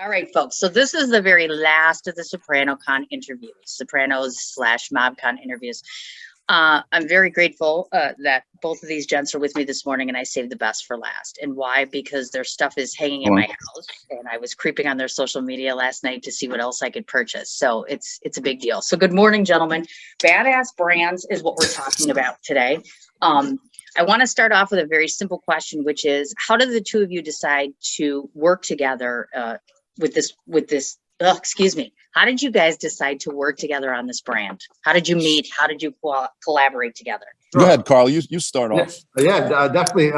All right, folks. So this is the very last of the SopranoCon interviews, Sopranos/MobCon interviews. I'm very grateful that both of these gents are with me this morning, and I saved the best for last. And why? Because their stuff is hanging in my house, and I was creeping on their social media last night to see what else I could purchase. So it's a big deal. So good morning, gentlemen. Badass brands is what we're talking about today. I want to start off with a very simple question, which is, how did the two of you decide to work together with this? Excuse me. How did you guys decide to work together on this brand? How did you meet? How did you collaborate together? Go ahead, Carl. You start off. Yeah, definitely.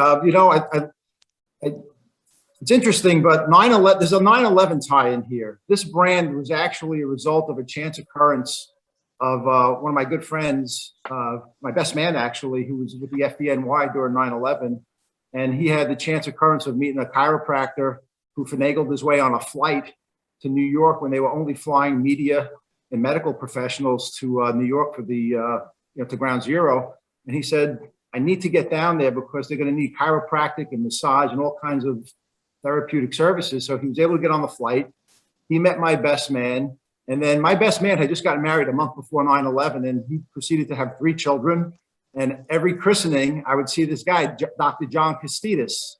It's interesting, but 9/11. There's a 9/11 tie in here. This brand was actually a result of a chance occurrence of one of my good friends, my best man actually, who was with the FDNY during 9/11, and he had the chance occurrence of meeting a chiropractor who finagled his way on a flight to New York when they were only flying media and medical professionals to New York for the to Ground Zero. And he said, I need to get down there because they're going to need chiropractic and massage and all kinds of therapeutic services. So he was able to get on the flight. He met my best man. And then my best man had just gotten married a month before 9/11, and he proceeded to have 3 children. And every christening, I would see this guy, Dr. John Costidis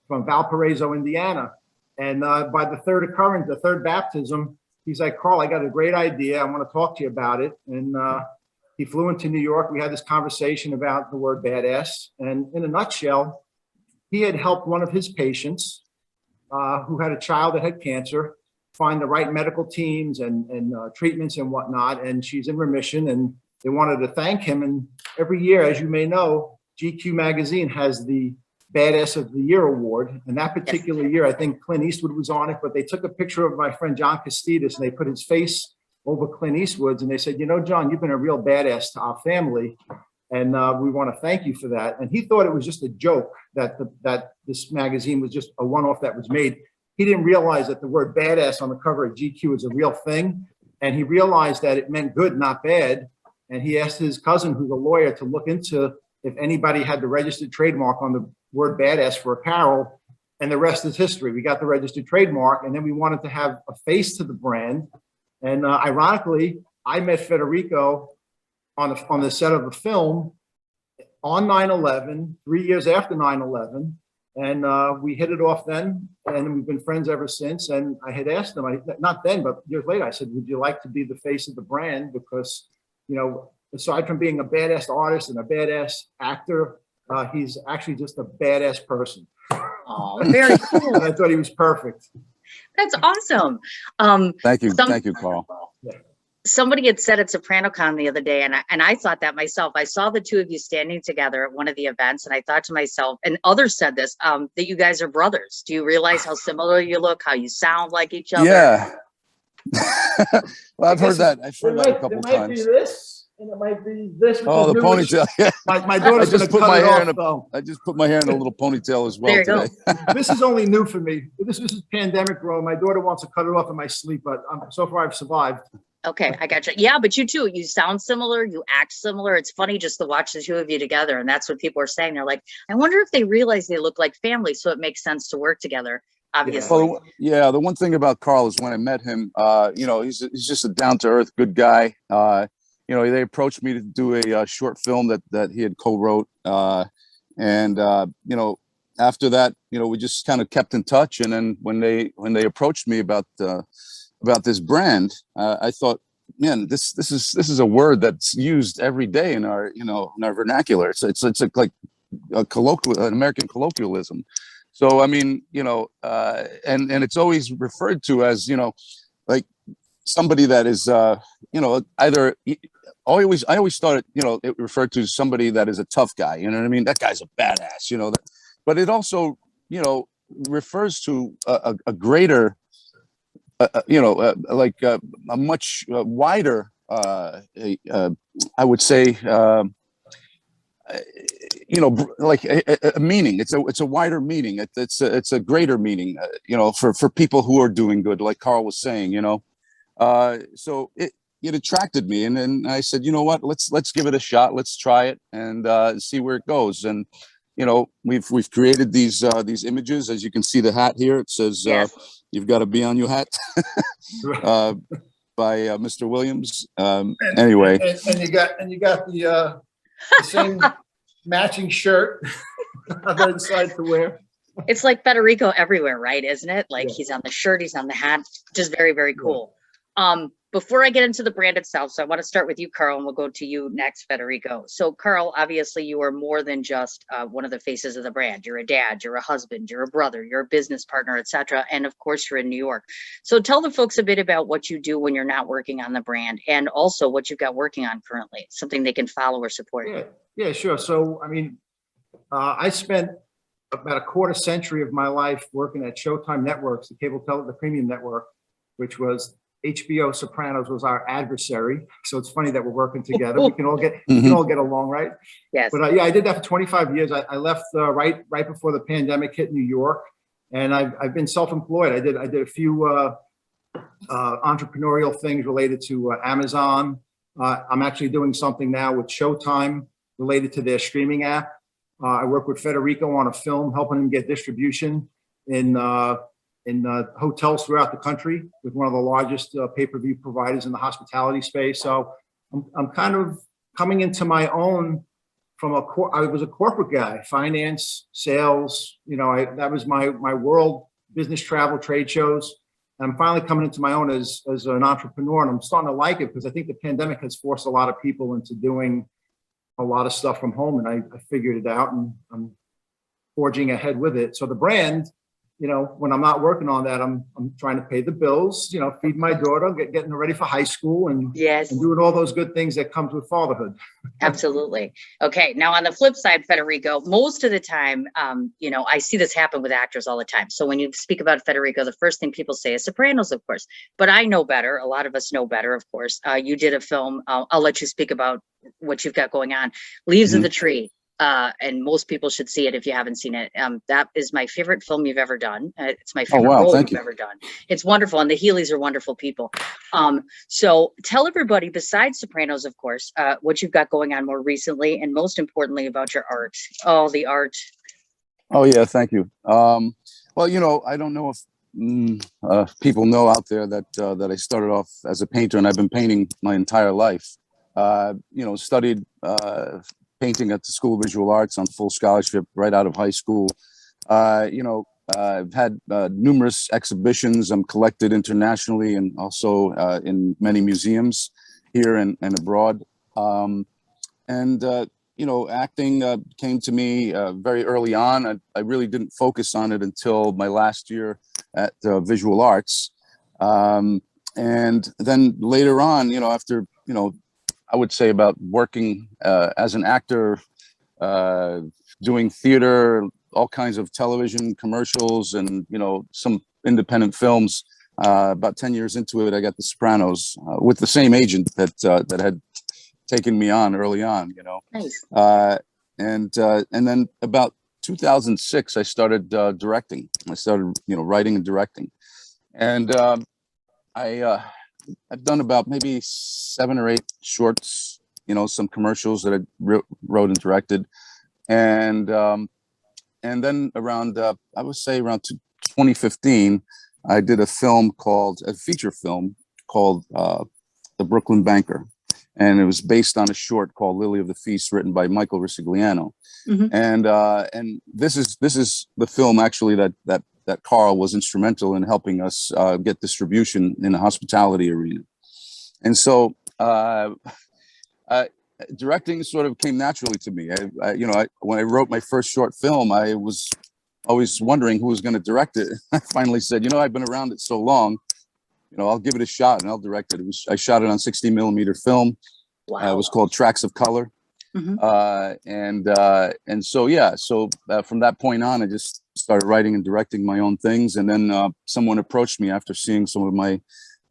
from Valparaiso, Indiana. And by the third occurrence, the third baptism, he's like, Carl, I got a great idea. I want to talk to you about it. And he flew into New York. We had this conversation about the word badass. And in a nutshell, he had helped one of his patients who had a child that had cancer find the right medical teams and treatments and whatnot. And she's in remission, and they wanted to thank him. And every year, as you may know, GQ magazine has the Badass of the Year award. And that particular year, I think Clint Eastwood was on it, but they took a picture of my friend John Costidis and they put his face over Clint Eastwood's, and they said, you know, John, you've been a real badass to our family, and we want to thank you for that. And he thought it was just a joke that this magazine was just a one-off that was made. He didn't realize that the word badass on the cover of GQ is a real thing, and he realized that it meant good, not bad. And he asked his cousin, who's a lawyer, to look into if anybody had the registered trademark on the word badass for apparel, and the rest is history. We got the registered trademark, and then we wanted to have a face to the brand. And ironically, I met Federico on the set of a film on 9/11, 3 years after 9/11. And we hit it off then, and we've been friends ever since. And I had asked him, not then, but years later, I said, would you like to be the face of the brand? Because, you know, aside from being a badass artist and a badass actor, he's actually just a badass person. Oh, very cool. I thought he was perfect. That's awesome. Thank you, Carl. Somebody had said at SopranoCon the other day, and I thought that myself. I saw the two of you standing together at one of the events, and I thought to myself, and others said this, that you guys are brothers. Do you realize how similar you look, how you sound like each other? Yeah. Well, I've heard that. I've heard that a couple times. It might be this, and it might be this. Oh, the ponytail. Yeah. My daughter's going to cut my hair off. I just put my hair in a little ponytail as well today. This is only new for me. This is pandemic growing. My daughter wants to cut it off in my sleep, but so far I've survived. Okay, I got you. Yeah, but you too. You sound similar. You act similar. It's funny just to watch the two of you together, and that's what people are saying. They're like, I wonder if they realize they look like family, so it makes sense to work together. Obviously. Well, yeah. The one thing about Carl is when I met him, you know, he's just a down-to-earth good guy. You know, they approached me to do a short film that he had co-wrote, and you know, after that, you know, we just kind of kept in touch. And then when they approached me about this brand, I thought, man, this is a word that's used every day in our vernacular. It's like an American colloquialism. So I mean, you know, and it's always referred to as, you know, like somebody that is, you know, either. I always thought it, you know, it referred to somebody that is a tough guy. You know what I mean? That guy's a badass. You know, but it also, you know, refers to a greater. You know, like a much wider, I would say, you know, like a meaning. It's a wider meaning. It's a greater meaning. You know, for people who are doing good, like Carl was saying. You know, so it attracted me, and then I said, you know what, let's give it a shot. Let's try it and see where it goes. And we've created these images. As you can see, the hat here, it says, Yes. "You've got to be on your hat," by Mr. Williams. And, Anyway, and you got the same matching shirt that I decided to wear. It's like Federico everywhere, right? Isn't it? Like Yeah. he's on the shirt, he's on the hat, just very, very cool. Before I get into the brand itself, so I want to start with you, Carl, and we'll go to you next, Federico. So Carl, obviously you are more than just one of the faces of the brand. You're a dad, you're a husband, you're a brother, you're a business partner, etc. And of course you're in New York. So tell the folks a bit about what you do when you're not working on the brand, and also what you've got working on currently, something they can follow or support. Yeah, sure. So, I mean, I spent about a quarter century of my life working at Showtime Networks, the premium network, which was HBO Sopranos was our adversary. So it's funny that we're working together. We can all get along, right? Yes. But yeah, I did that for 25 years. I left right before the pandemic hit New York, and I've been self-employed. I did a few entrepreneurial things related to Amazon. I'm actually doing something now with Showtime related to their streaming app. I work with Federico on a film, helping him get distribution in hotels throughout the country with one of the largest pay-per-view providers in the hospitality space. So I'm kind of coming into my own from I was a corporate guy, finance, sales, that was my world, business travel, trade shows. And I'm finally coming into my own as an entrepreneur, and I'm starting to like it because I think the pandemic has forced a lot of people into doing a lot of stuff from home, and I figured it out, and I'm forging ahead with it. So the brand, when I'm not working on that, I'm trying to pay the bills, feed my daughter, getting her ready for high school, and doing all those good things that comes with fatherhood. Absolutely. Okay. Now on the flip side, Federico, most of the time, I see this happen with actors all the time. So when you speak about Federico, the first thing people say is Sopranos, of course, but I know better. A lot of us know better, of course. You did a film. I'll let you speak about what you've got going on. Leaves of the Tree. And most people should see it if you haven't seen it. That is my favorite film you've ever done. It's my favorite role you've ever done. It's wonderful, and the Healy's are wonderful people. So tell everybody, besides Sopranos, of course, what you've got going on more recently, and most importantly about your art. Oh, the art. Oh yeah, thank you. Well, I don't know if people know out there that I started off as a painter, and I've been painting my entire life. Studied painting at the School of Visual Arts on full scholarship right out of high school. I've had numerous exhibitions. I'm collected internationally and also in many museums here and abroad. Acting came to me very early on. I really didn't focus on it until my last year at Visual Arts. And then later on, after, I would say about working as an actor, doing theater, all kinds of television commercials, and some independent films. About 10 years into it, I got The Sopranos with the same agent that had taken me on early on. Nice. And then about 2006, I started directing. I started writing and directing, and I've done about maybe 7 or 8 shorts, some commercials that I wrote and directed. And then around, I would say around 2015, I did a feature film called The Brooklyn Banker. And it was based on a short called Lily of the Feast, written by Michael Risigliano. And this is the film actually that Carl was instrumental in helping us get distribution in the hospitality arena. And so directing sort of came naturally to me. When I wrote my first short film, I was always wondering who was going to direct it. I finally said, I've been around it so long, I'll give it a shot and I'll direct it. I shot it on 60 millimeter film. Wow. It was called Tracks of Color. And so from that point on, I just started writing and directing my own things. And then someone approached me after seeing some of my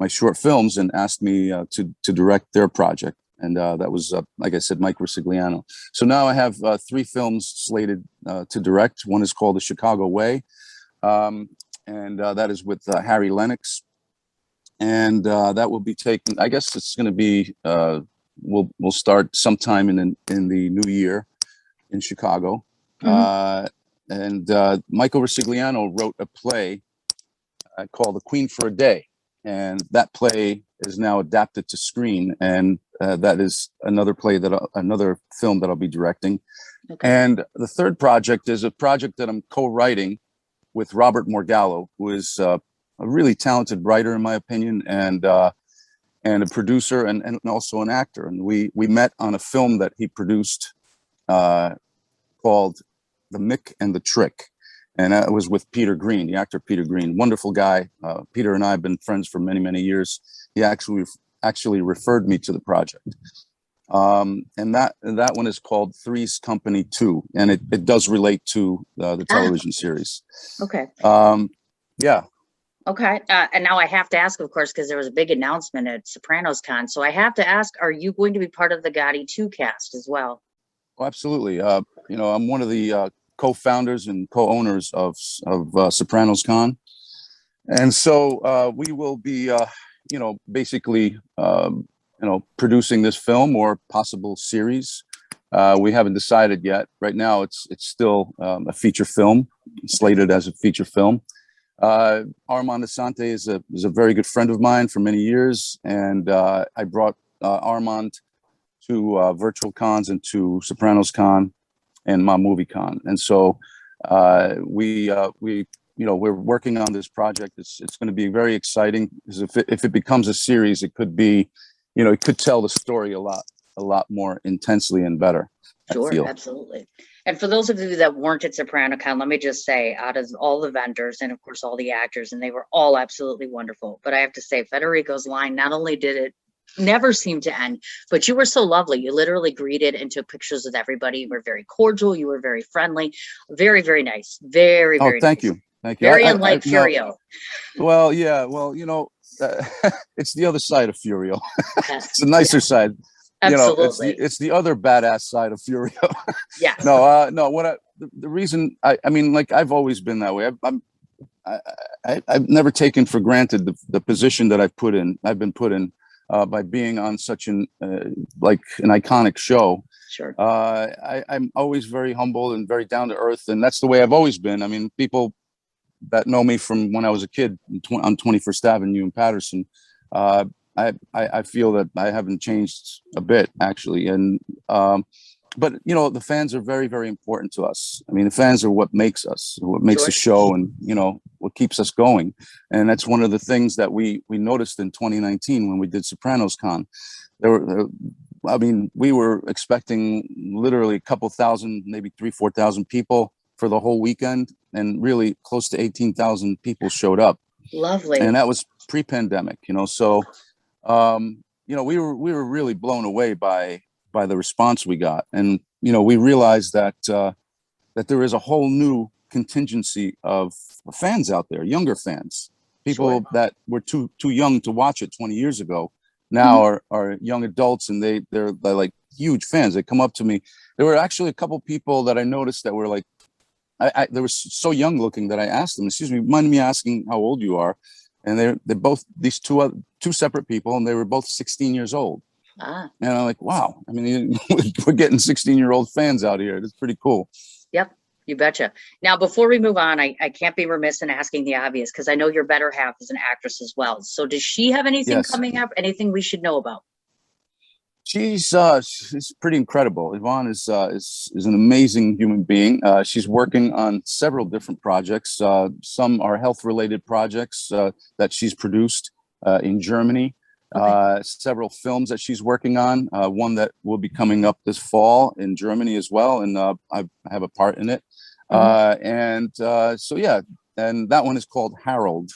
short films and asked me to direct their project. And that was, like I said, Mike Risigliano. So now I have 3 films slated to direct. One is called The Chicago Way. And that is with Harry Lennox. And that will be taken, I guess it's going to be, we'll start sometime in the new year in Chicago. And Michael Rosigliano wrote a play called The Queen for a Day. And that play is now adapted to screen. And that is another another film that I'll be directing. Okay. And the third project is a project that I'm co-writing with Robert Morgallo, who is a really talented writer, in my opinion, and a producer and also an actor. And we met on a film that he produced called The Mick and the Trick. And it was with Peter Green, the actor Peter Green, wonderful guy. Peter and I have been friends for many, many years. He actually referred me to the project. And that one is called Three's Company 2, and it does relate to the television series. Okay. Yeah. Okay. And now I have to ask, of course, because there was a big announcement at Sopranos Con. So I have to ask, are you going to be part of the Gotti 2 cast as well? Oh, absolutely. I'm one of the co-founders and co-owners of Sopranos Con. And so we will be, basically, producing this film or possible series. We haven't decided yet. Right now, it's still a feature film, slated as a feature film. Armand Asante is a very good friend of mine for many years, and I brought Armand to virtual cons and to Sopranos Con and My Movie Con, and so we're working on this project. It's going to be very exciting because if it becomes a series, it could be, it could tell the story a lot more intensely and better. Sure, absolutely. And for those of you that weren't at SopranoCon, let me just say, out of all the vendors and of course all the actors, and they were all absolutely wonderful. But I have to say, Federico's line, not only did it never seem to end, but you were so lovely. You literally greeted and took pictures with everybody. You were very cordial. You were very friendly, very, very nice. Very, very thank nice. you. Thank you. Very unlike Furio. Well, yeah. Well, it's the other side of Furio. It's the nicer side. Absolutely. It's the other badass side of Furio. Yes. No. The reason I mean, like, I've always been that way. I've never taken for granted the position that I've been put in by being on such an iconic show. Sure. I'm always very humble and very down to earth, and that's the way I've always been. I mean, people that know me from when I was a kid on 21st Avenue in Patterson, I feel that I haven't changed a bit, actually. And but the fans are very, very important to us. I mean, the fans are what makes us, what makes the show, and what keeps us going. And that's one of the things that we noticed in 2019 when we did Sopranos Con. We were expecting literally a couple thousand, maybe 3,000-4,000 people for the whole weekend, and really close to 18,000 people showed up. Lovely. And that was pre-pandemic, so we were really blown away by the response we got. And we realized that there is a whole new contingency of fans out there, younger fans, people that were too young to watch it 20 years ago, now are young adults, and they're like huge fans. They come up to me. There were actually a couple people that I noticed that were like, they were so young looking that I asked them, "Excuse me, mind me asking how old you are?" And they're both these two separate people, and they were both 16 years old. And I'm like, wow. I mean, we're getting 16-year-old fans out here. It's pretty cool. Yep, you betcha. Now, before we move on, I can't be remiss in asking the obvious, because I know your better half is an actress as well. So does she have anything coming up? Anything we should know about? She's pretty incredible. Yvonne is an amazing human being. She's working on several different projects. Some are health-related projects that she's produced in Germany. Several films that she's working on. One that will be coming up this fall in Germany as well, and I have a part in it. And that one is called Harold.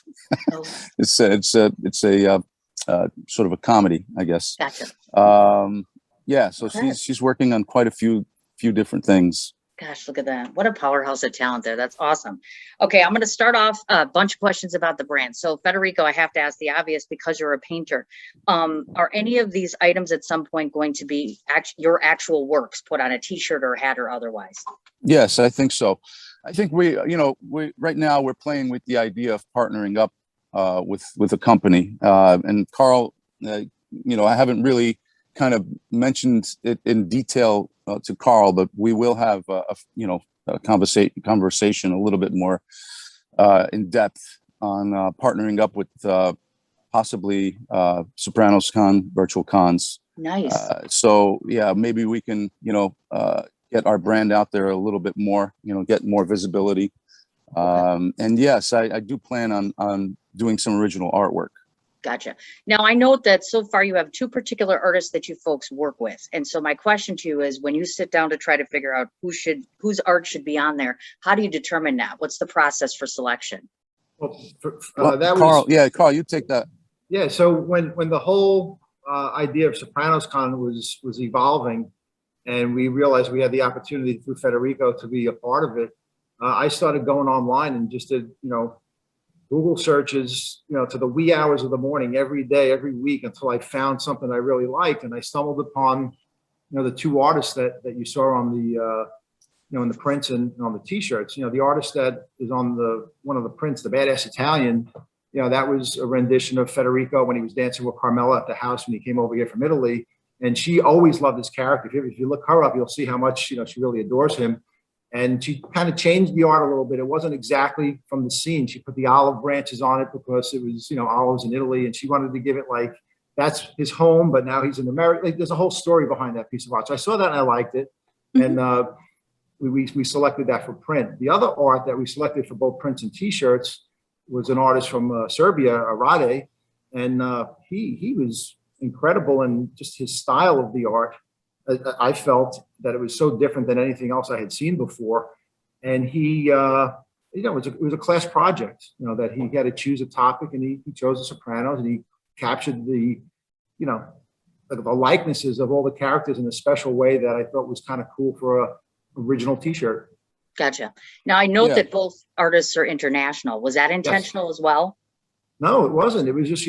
It's a sort of a comedy, I guess. Gotcha. So she's working on quite a few different things. Gosh, look at that. What a powerhouse of talent there. That's awesome. Okay, I'm going to start off a bunch of questions about the brand. So Federico, I have to ask the obvious because you're a painter. Are any of these items at some point going to be your actual works put on a t-shirt or a hat or otherwise? Yes, I think so. I think we right now we're playing with the idea of partnering up with a company. And Carl, I haven't really kind of mentioned it in detail to Carl, but we will have conversation a little bit more in depth on partnering up with possibly Sopranos Con virtual cons. Nice. So yeah, maybe we can, get our brand out there a little bit more, get more visibility. And yes, I do plan on doing some original artwork. Gotcha. Now I note that so far you have two particular artists that you folks work with. And so my question to you is, when you sit down to try to figure out whose art should be on there, how do you determine that? What's the process for selection? Well, Carl, Carl, you take that. Yeah. So when the whole idea of Sopranos Con was evolving, and we realized we had the opportunity through Federico to be a part of it, I started going online and just did, Google searches, to the wee hours of the morning, every day, every week, until I found something I really liked. And I stumbled upon, the two artists that you saw on the, in the prints and on the t-shirts. The artist that is on one of the prints, the Badass Italian, that was a rendition of Federico when he was dancing with Carmela at the house when he came over here from Italy. And she always loved his character. If you look her up, you'll see how much, she really adores him. And she kind of changed the art a little bit. It wasn't exactly from the scene. She put the olive branches on it because it was, olives in Italy. And she wanted to give it like, that's his home, but now he's in America. Like, there's a whole story behind that piece of art. So I saw that and I liked it. And we selected that for print. The other art that we selected for both prints and t-shirts was an artist from Serbia, Rade. And he was incredible in just his style of the art. I felt that it was so different than anything else I had seen before. And he, it was a class project, that he had to choose a topic, and he chose the Sopranos, and he captured the likenesses of all the characters in a special way that I thought was kind of cool for a original t-shirt. Gotcha. Now I note that both artists are international. Was that intentional as well? No, it wasn't. It was just,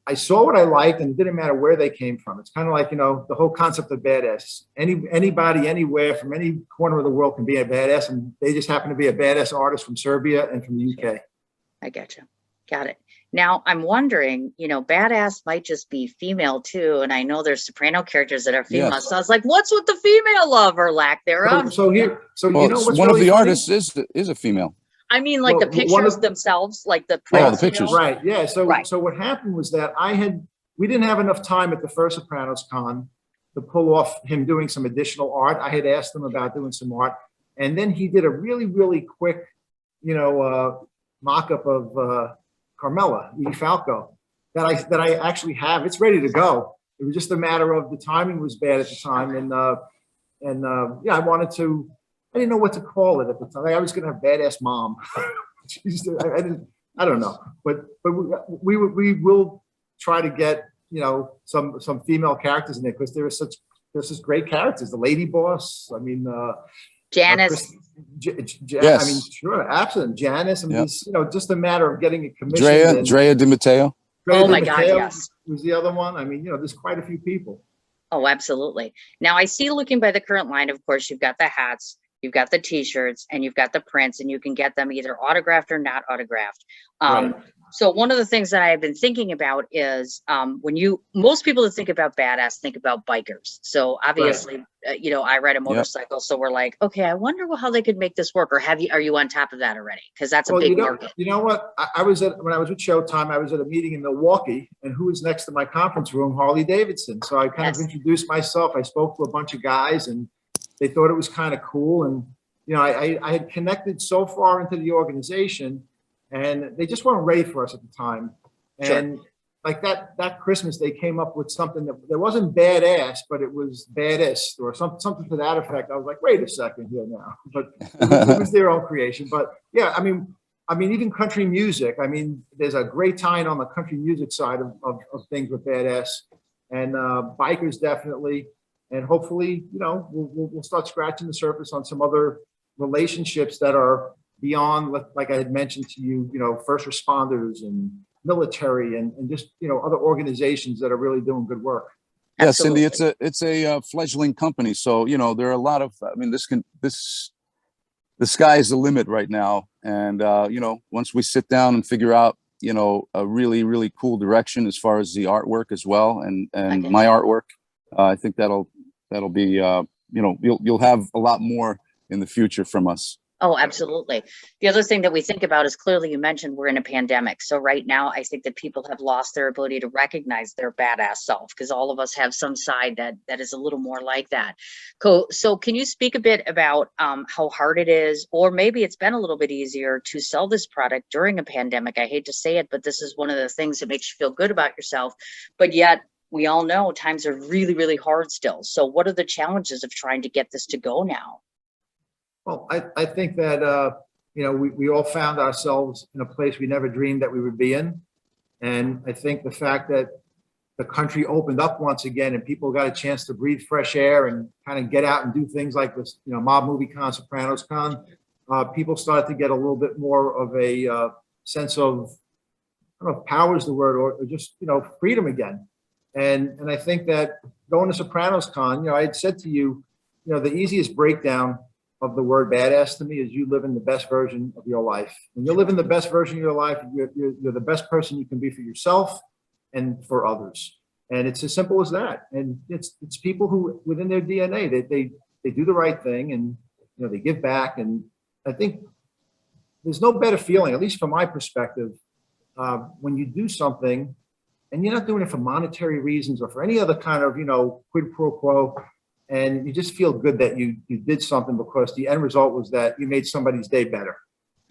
I saw what I liked, and it didn't matter where they came from. It's kind of like, the whole concept of badass. Anybody, anywhere, from any corner of the world can be a badass, and they just happen to be a badass artist from Serbia and from the UK. I get you. Got it. Now I'm wondering, badass might just be female too. And I know there's Soprano characters that are female. Yes. So I was like, what's with the female love or lack thereof? So what's one really of the funny? artists is a female. I mean, like the pictures themselves, like the prints, the pictures. Right. Yeah. So what happened was that we didn't have enough time at the first Sopranos Con to pull off him doing some additional art. I had asked him about doing some art, and then he did a really, really quick, mock-up of Carmela, Edie Falco, that I actually have. It's ready to go. It was just a matter of the timing was bad at the time, and I wanted to. I didn't know what to call it at the time. I was going to have Badass Mom. I don't know, but we will try to get some female characters in there, because there's such great characters. The Lady Boss. I mean, Janice. I mean, sure, absolutely, Janice. I mean, it's, just a matter of getting it commissioned. Drea Di Matteo. Oh my God, yes. Was the other one. I mean, there's quite a few people. Oh, absolutely. Now I see, looking by the current line, of course, you've got the hats, you've got the t-shirts, and you've got the prints, and you can get them either autographed or not autographed. Right. So one of the things that I've been thinking about is most people that think about badass think about bikers. So obviously, I ride a motorcycle. So we're like, okay, I wonder how they could make this work. Or are you on top of that already? Because that's a big market. You know what? When I was with Showtime, I was at a meeting in Milwaukee, and who was next to my conference room? Harley Davidson. So I kind of introduced myself. I spoke to a bunch of guys, and they thought it was kind of cool. And, I had connected so far into the organization, and they just weren't ready for us at the time. And like that Christmas, they came up with something that wasn't badass, but it was baddest, or something to that effect. I was like, wait a second here now. But it was their own creation. But yeah, I mean, even country music. I mean, there's a great tie-in on the country music side of things with badass, and bikers definitely. And hopefully, we'll start scratching the surface on some other relationships that are beyond, like I had mentioned to you, first responders and military and just, other organizations that are really doing good work. Yeah, Cindy, it's a fledgling company. So, there are a lot of, the sky is the limit right now. And, once we sit down and figure out, a really, really cool direction as far as the artwork as well, and my artwork, I think that'll be you'll have a lot more in the future from us. Oh, absolutely. The other thing that we think about is clearly you mentioned we're in a pandemic. So right now, I think that people have lost their ability to recognize their badass self because all of us have some side that is a little more like that. So can you speak a bit about how hard it is, or maybe it's been a little bit easier to sell this product during a pandemic? I hate to say it, but this is one of the things that makes you feel good about yourself. But yet we all know times are really, really hard still. So what are the challenges of trying to get this to go now? Well, I think that, we all found ourselves in a place we never dreamed that we would be in. And I think the fact that the country opened up once again and people got a chance to breathe fresh air and kind of get out and do things like this, Mob Movie Con, Sopranos Con, people started to get a little bit more of a sense of, I don't know if power is the word, or just, freedom again. And I think that going to Sopranos Con, I had said to you, the easiest breakdown of the word badass to me is you live in the best version of your life. When you're living the best version of your life, you're the best person you can be for yourself and for others. And it's as simple as that. And it's people who within their DNA that they do the right thing and they give back. And I think there's no better feeling, at least from my perspective, when you do something and you're not doing it for monetary reasons or for any other kind of quid pro quo. And you just feel good that you did something because the end result was that you made somebody's day better.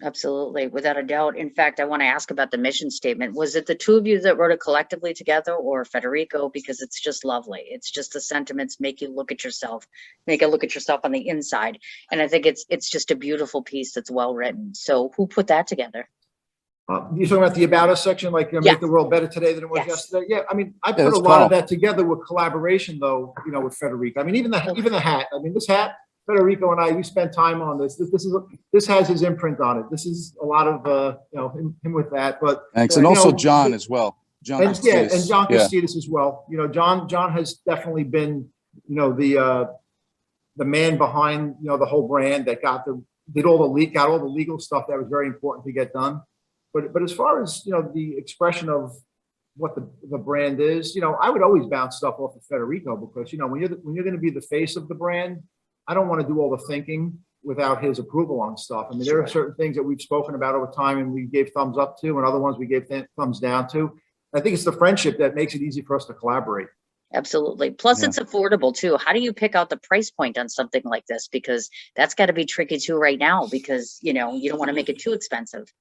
Absolutely, without a doubt. In fact, I want to ask about the mission statement. Was it the two of you that wrote it collectively together, or Federico? Because it's just lovely. It's just the sentiments make you look at yourself, on the inside. And I think it's just a beautiful piece that's well written. So who put that together? You're talking about the About Us section, like make the world better today than it was yesterday. Yeah, I mean, I put a lot of that together with collaboration, though. With Federico. I mean, even the hat. I mean, this hat, Federico and I, we spent time on this. This has his imprint on it. This is a lot of him with that. But thanks, and also John as well. John and John Costidis as well. John has definitely been the man behind the whole brand that got all the legal stuff that was very important to get done. But as far as the expression of what the brand is, I would always bounce stuff off of Federico because when you're going to be the face of the brand, I don't want to do all the thinking without his approval on stuff. I mean, there are certain things that we've spoken about over time and we gave thumbs up to, and other ones we gave thumbs down to. I think it's the friendship that makes it easy for us to collaborate. Absolutely. Plus, it's affordable too. How do you pick out the price point on something like this? Because that's got to be tricky too right now. Because you don't want to make it too expensive.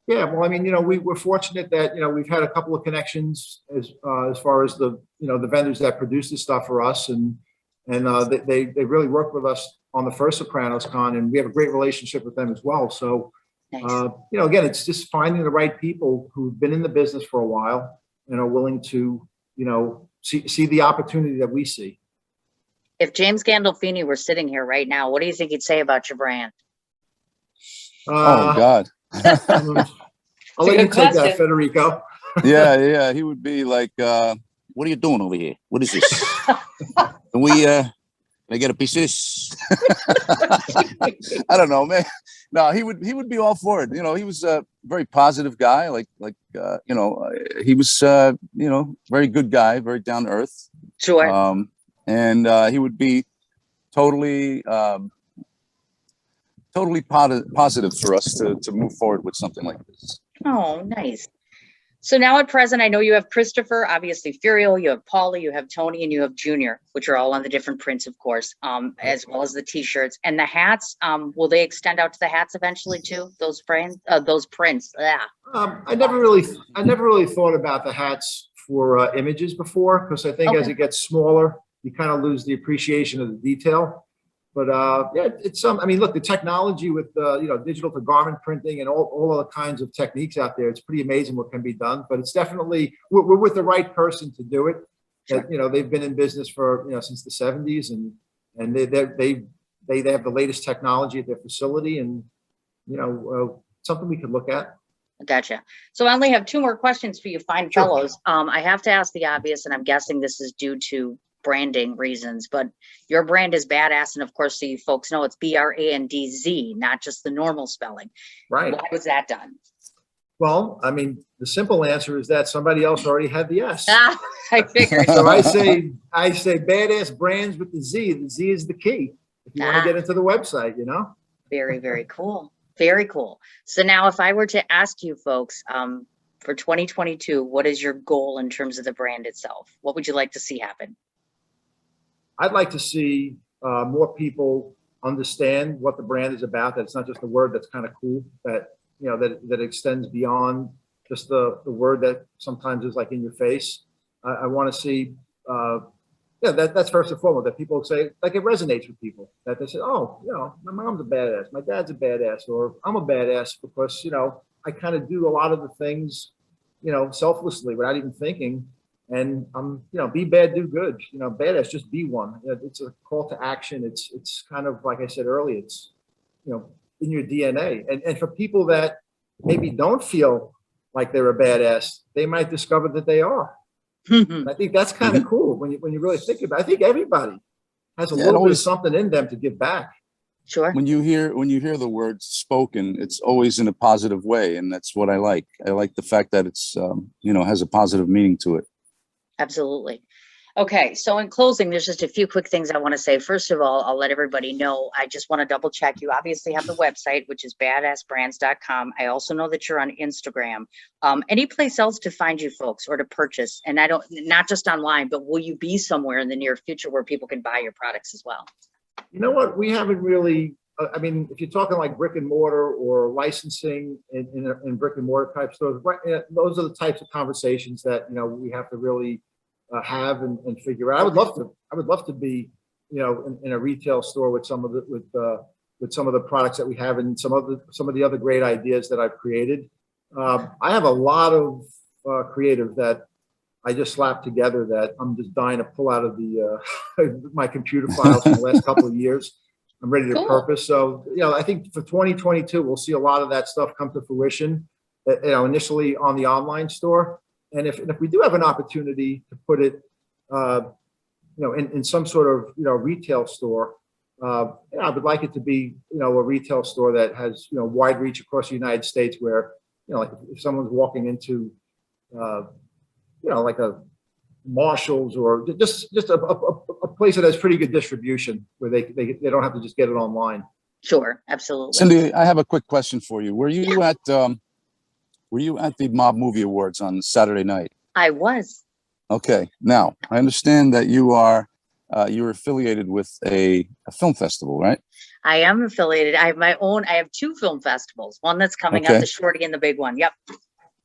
Yeah, well, I mean, we're fortunate that we've had a couple of connections as far as the the vendors that produce this stuff for us, and they really worked with us on the first Sopranos Con, and we have a great relationship with them as well. So, nice. Again, it's just finding the right people who've been in the business for a while and are willing to see the opportunity that we see. If James Gandolfini were sitting here right now, what do you think he'd say about your brand? Oh God. I'll let you take that, Federico. Yeah. He would be like, what are you doing over here? What is this? Can I get a piece of this? I don't know, man. No, he would be all for it. He was a very positive guy. He was, very good guy, very down to earth. Sure. And he would be totally positive for us to move forward with something like this. Oh, nice. So now at present, I know you have Christopher, obviously Furiel, you have Paulie, you have Tony, and you have Junior, which are all on the different prints, of course, as well as the T-shirts and the hats. Will they extend out to the hats eventually too? Those prints. Yeah. I never really thought about the hats for images before, because I think as it gets smaller, you kind of lose the appreciation of the detail. But it's I mean, look, the technology with digital to garment printing and all other kinds of techniques out there, it's pretty amazing what can be done. But it's definitely we're with the right person to do it. Sure. That, they've been in business for since the 70s, and they have the latest technology at their facility, and something we could look at. Gotcha. So I only have two more questions for you fine fellows. I have to ask the obvious, and I'm guessing this is due to branding reasons, but your brand is BadAss, and of course, so you folks know it's BRANDZ, not just the normal spelling. Right. Why was that done? Well, I mean, the simple answer is that somebody else already had the S. Ah, I figured. So I say badass brands with the Z. The Z is the key if you want to get into the website, you know? Very, very cool. Very cool. So now if I were to ask you folks, for 2022, what is your goal in terms of the brand itself? What would you like to see happen? I'd like to see more people understand what the brand is about. That it's not just a word that's kind of cool, that, you know, that extends beyond just the word that sometimes is like in your face. I want to see, yeah, that's first and foremost, that people say, like, it resonates with people, that they say, oh, you know, my mom's a badass, my dad's a badass, or I'm a badass because, you know, I kind of do a lot of the things, you know, selflessly without even thinking. And you know, be bad, do good, you know, badass, just be one. It's a call to action. It's kind of, like I said earlier, it's, you know, in your DNA. And for people that maybe don't feel like they're a badass, they might discover that they are. And I think that's kind of cool when you really think about it. I think everybody has a little bit of something in them to give back. Sure. When you hear the word spoken, it's always in a positive way, and that's what I like. I like the fact that it's you know, has a positive meaning to it. Absolutely. Okay, so in closing, there's just a few quick things I want to say. First of all, I'll let everybody know, I just want to double check. You obviously have the website, which is badassbrands.com. I also know that you're on Instagram. Any place else to find you folks or to purchase? And I don't, not just online, but will you be somewhere in the near future where people can buy your products as well? You know what? We haven't really, I mean, if you're talking like brick and mortar or licensing in brick and mortar type stores, right, those are the types of conversations that, you know, we have to really have and figure out. I would love to be, you know, in a retail store with some of the products that we have and some of the other great ideas that I've created. I have a lot of creative that I just slapped together that I'm just dying to pull out of the my computer files from the last couple of years. I'm ready to purpose. So, you know, I think for 2022, we'll see a lot of that stuff come to fruition, you know, initially on the online store. And if we do have an opportunity to put it, you know, in some sort of, you know, retail store, yeah, I would like it to be, you know, a retail store that has, you know, wide reach across the United States where, you know, like if someone's walking into, you know, like a Marshalls or just a place that has pretty good distribution where they don't have to just get it online. Sure, absolutely. Cindy, I have a quick question for you. Were you at the Mob Movie Awards on Saturday night? I was. Okay. Now, I understand that you're affiliated with a film festival, right? I am affiliated. I have two film festivals, one that's coming up, the Shorty, and the big one. Yep.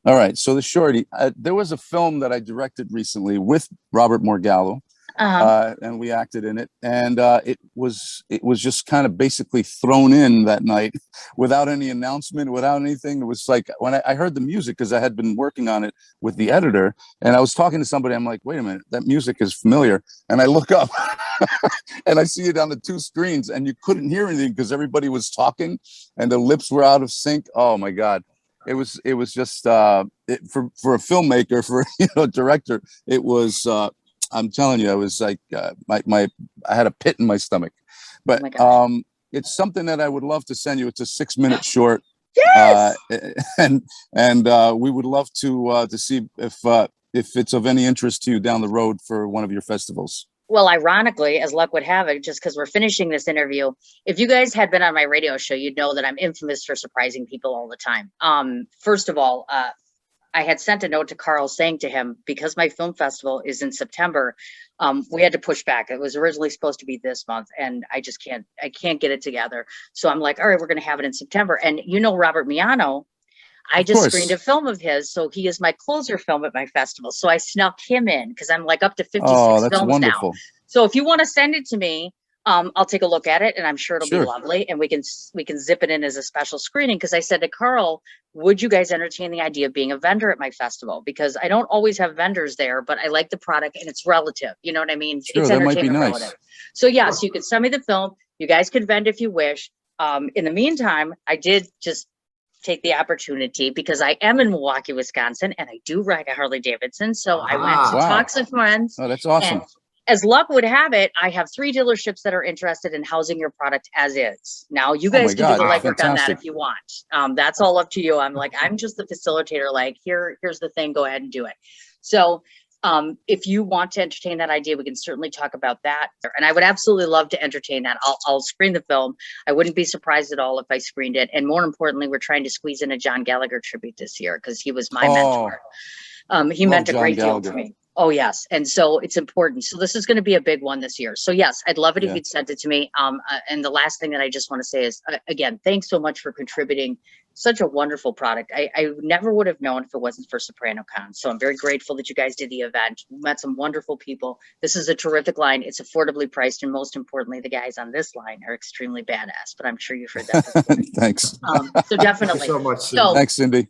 All right. So the Shorty, there was a film that I directed recently with Robert Morgallo, and we acted in it. And it was just kind of basically thrown in that night without any announcement, without anything. It was like when I heard the music, because I had been working on it with the editor, and I was talking to somebody. I'm like, wait a minute, that music is familiar. And I look up and I see it on the two screens, and you couldn't hear anything because everybody was talking and the lips were out of sync. Oh, my God. It was just for a filmmaker, for director. It was I'm telling you, I was like I had a pit in my stomach. But it's something that I would love to send you. It's a 6-minute short. Yes. And we would love to see if it's of any interest to you down the road for one of your festivals. Well, ironically, as luck would have it, just because we're finishing this interview, if you guys had been on my radio show, you'd know that I'm infamous for surprising people all the time. First of all, I had sent a note to Carl saying to him, because my film festival is in September, we had to push back. It was originally supposed to be this month, and I can't get it together. So I'm like, all right, we're going to have it in September. And you know, Robert Miano, I just screened a film of his, so he is my closer film at my festival. So I snuck him in because I'm like up to 56 films wonderful. now. So if you want to send it to me, I'll take a look at it, and I'm sure it'll be lovely, and we can zip it in as a special screening. Because I said to Carl, would you guys entertain the idea of being a vendor at my festival? Because I don't always have vendors there, but I like the product and it's relative. You know what I mean? Sure, it's that might be nice. Relative. So yeah, so you could send me the film. You guys could vend if you wish. In the meantime, I did just take the opportunity because I am in Milwaukee, Wisconsin, and I do ride a Harley Davidson. So I went to talk to friends. Oh, that's awesome. as luck would have it, I have 3 dealerships that are interested in housing your product as is. Now you Oh my guys can do the God, legwork on that fantastic. if you want. That's all up to you. I'm just the facilitator. Like, here's the thing. Go ahead and do it. So if you want to entertain that idea, we can certainly talk about that. And I would absolutely love to entertain that. I'll screen the film. I wouldn't be surprised at all if I screened it. And more importantly, we're trying to squeeze in a John Gallagher tribute this year because he was my mentor. He love meant a John great deal Gallagher. to me. Oh, yes. And so it's important. So this is going to be a big one this year. So yes, I'd love it if Yeah. you'd sent it to me. And the last thing that I just want to say is, again, thanks so much for contributing such a wonderful product. I never would have known if it wasn't for SopranoCon. So I'm very grateful that you guys did the event. We met some wonderful people. This is a terrific line. It's affordably priced. And most importantly, the guys on this line are extremely badass, but I'm sure you've heard that before. Thanks. So definitely. Thank you so much, Sue. So Thanks, Cindy.